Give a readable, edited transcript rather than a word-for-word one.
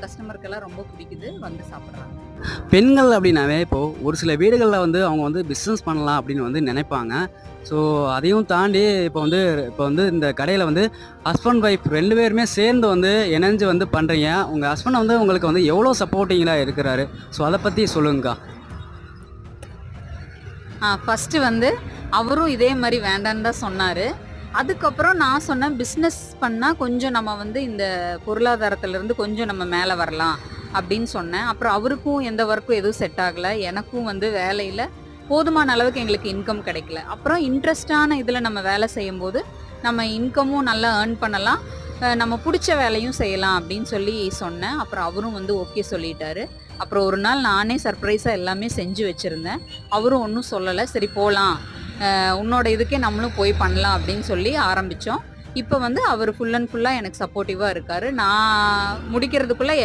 கஸ்டமருக்கெல்லாம் ரொம்ப பிடிக்குது. வந்து சாப்பிடுறாங்க. பெண்கள் அப்படின்னாவே இப்போ ஒரு சில வீடுகள்ல வந்து அவங்க வந்து பிசினஸ் பண்ணலாம் அப்படின்னு வந்து நினைப்பாங்க. ஸோ அதையும் தாண்டி இப்போ வந்து இந்த கடையில வந்து ஹஸ்பண்ட், ஒய்ஃப் 2 பேருமே சேர்ந்து வந்து இணைஞ்சு வந்து பண்றீங்க. உங்க ஹஸ்பண்ட் வந்து உங்களுக்கு வந்து எவ்வளோ சப்போர்ட்டிங்கா இருக்கிறாரு? ஸோ அத பத்தி சொல்லுங்கக்கா. ஃபர்ஸ்ட்டு வந்து அவரும் இதே மாரி வேண்டான்னு தான் சொன்னாரு. அதுக்கப்புறம் நான் சொன்னேன், பிஸ்னஸ் பண்ணா கொஞ்சம் நம்ம வந்து இந்த பொருளாதாரத்திலருந்து கொஞ்சம் நம்ம மேல வரலாம் அப்படின்னு சொன்னேன். அப்புறம் அவருக்கும் எந்த ஒர்க்கும் எதுவும் செட் ஆகல. எனக்கும் வந்து வேலையில போதுமான அளவுக்கு எங்களுக்கு இன்கம் கிடைக்கல. அப்புறம் இன்ட்ரெஸ்ட்டான இதில நம்ம வேலை செய்யும்போது, நம்ம இன்கமும் நல்லா ஏர்ன் பண்ணலாம். நம்ம புடிச்ச வேலையும் செய்யலாம் அப்படின்னு சொல்லி சொன்னேன். அப்புறம் அவரும் வந்து ஓகே சொல்லிட்டாரு. அப்புறம் ஒரு நாள் நானே சர்ப்ரைஸா எல்லாமே செஞ்சு வச்சிருந்தேன். அவரும் ஒண்ணும் சொல்லல. சரி போலாம். உன்னோட இதுக்கே நம்மளும் போய் பண்ணலாம் அப்படின்னு சொல்லி ஆரம்பிச்சோம். இப்ப வந்து அவரு ஃபுல் அண்ட் ஃபுல்லா எனக்கு சப்போர்ட்டிவா இருக்காரு. நான் முடிக்கிறதுக்குள்ள